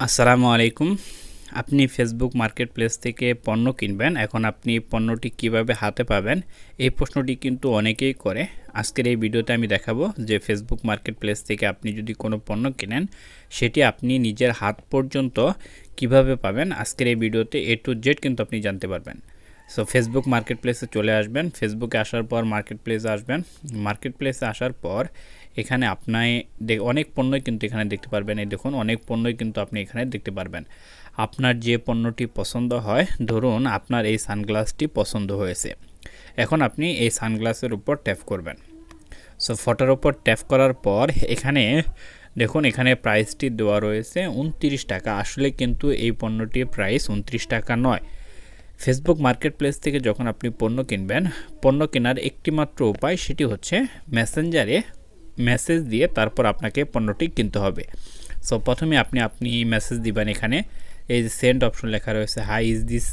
আসসালামু আলাইকুম। আপনি ফেসবুক মার্কেটপ্লেস থেকে পণ্য কিনবেন। এখন আপনি পণ্যটি কিভাবে হাতে পাবেন? এই প্রশ্নটি কিন্তু অনেকেই করে। আজকের এই ভিডিওতে আমি দেখাবো যে ফেসবুক মার্কেটপ্লেস থেকে আপনি যদি কোনো পণ্য কিনেন, সেটি আপনি নিজের হাত পর্যন্ত কিভাবে পাবেন? আজকের এই ভিডিওতে A to Z কিন্তু আপনি জানতে পারবেন। সো ফেসবুক মার্কেটপ্লেসে চলে আসবেন। ফেসবুকে আসার পর মার্কেটপ্লেসে আসবেন। মার্কেটপ্লেসে আসার পর এখানে আপনি অনেক পণ্যই কিন্তু এখানে দেখতে পারবেন। এই দেখুন অনেক পণ্যই কিন্তু আপনি এখানে দেখতে পারবেন। আপনার যে পণ্যটি পছন্দ হয়, ধরুন আপনার এই সানগ্লাসটি পছন্দ হয়েছে। এখন আপনি এই সানগ্লাসের উপর ট্যাপ করবেন। সো ফটোর উপর ট্যাপ করার পর এখানে দেখুন এখানে প্রাইসটি দেওয়া রয়েছে 29 টাকা। আসলে কিন্তু এই পণ্যটির প্রাইস 29 টাকা নয়। ফেসবুক মার্কেটপ্লেস থেকে যখন আপনি পণ্য কিনবেন, পণ্য কেনার একটি মাত্র উপায়, সেটি হচ্ছে মেসেঞ্জারে মেসেজ দিয়ে তারপর আপনাকে পণ্যটি কিনতে হবে। সো প্রথমে আপনি মেসেজ দিবেন। এখানে এই যে সেন্ড অপশন লেখা রয়েছে, হাই ইজ দিস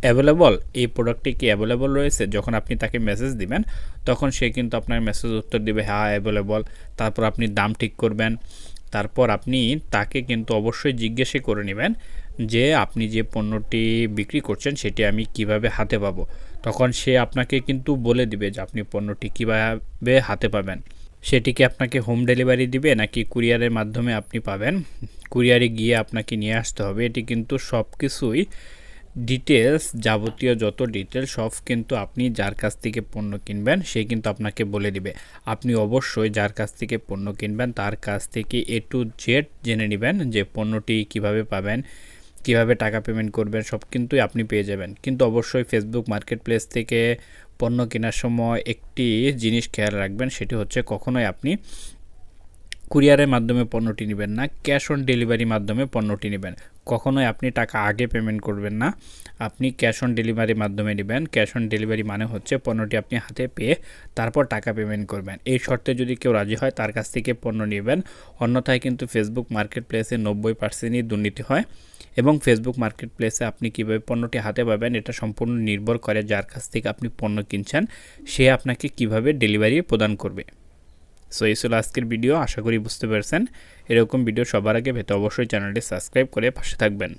অ্যাভেলেবল, এই প্রোডাক্টটি কি অ্যাভেলেবল রয়েছে? যখন আপনি তাকে মেসেজ দিবেন তখন সে কিন্তু আপনার মেসেজ উত্তর দিবে হ্যাঁ অ্যাভেলেবল। তারপর আপনি দাম ঠিক করবেন। তারপর আপনি তাকে কিন্তু অবশ্যই জিজ্ঞেস করে নেবেন যে আপনি যে পণ্যটি বিক্রি করছেন সেটি আমি কিভাবে হাতে পাবো। তখন সে আপনাকে কিন্তু বলে দিবে যে আপনি পণ্যটি কিভাবে হাতে পাবেন। সেটি কি আপনাকে হোম ডেলিভারি দিবে নাকি কুরিয়ারের মাধ্যমে আপনি পাবেন? কুরিয়ারে গিয়ে আপনাকে নিয়ে আসতে হবে। এটি কিন্তু সব কিছুই ডিটেলস, যাবতীয় যত ডিটেলস সব কিন্তু আপনি যার কাছ থেকে পণ্য কিনবেন সে কিন্তু আপনাকে বলে দিবে। আপনি অবশ্যই যার কাছ থেকে পণ্য কিনবেন তার কাছ থেকে A to Z জেনে নেবেন যে পণ্যটি কিভাবে পাবেন, কিভাবে টাকা পেমেন্ট করবেন, সব কিন্তু আপনি পেয়ে যাবেন। কিন্তু অবশ্যই ফেসবুক মার্কেটপ্লেস থেকে পণ্য কেনার সময় একটি জিনিস খেয়াল রাখবেন, সেটি হচ্ছে কখনোই আপনি কুরিয়ারের মাধ্যমে পণ্যটি নেবেন না, ক্যাশ অন ডেলিভারি মাধ্যমে পণ্যটি নেবেন। কখনোই আপনি টাকা আগে পেমেন্ট করবেন না, আপনি ক্যাশ অন ডেলিভারির মাধ্যমে নেবেন। ক্যাশ অন ডেলিভারি মানে হচ্ছে পণ্যটি আপনি হাতে পেয়ে তারপর টাকা পেমেন্ট করবেন। এই শর্তে যদি কেউ রাজি হয় তার কাছ থেকে পণ্য নেবেন। অন্যথায় কিন্তু ফেসবুক মার্কেটপ্লেসে 90%ই দুর্নীতি হয়। এবং ফেসবুক মার্কেটপ্লেসে আপনি কীভাবে পণ্যটি হাতে পাবেন এটা সম্পূর্ণ নির্ভর করে যার কাছ থেকে আপনি পণ্য কিনছেন সে আপনাকে কিভাবে ডেলিভারি প্রদান করবে। সো এই ছিল আজকের ভিডিও। আশা করি বুঝতে পেরেছেন। এরকম ভিডিও সবার আগে পেতে অবশ্যই চ্যানেলটি সাবস্ক্রাইব করে পাশে থাকবেন।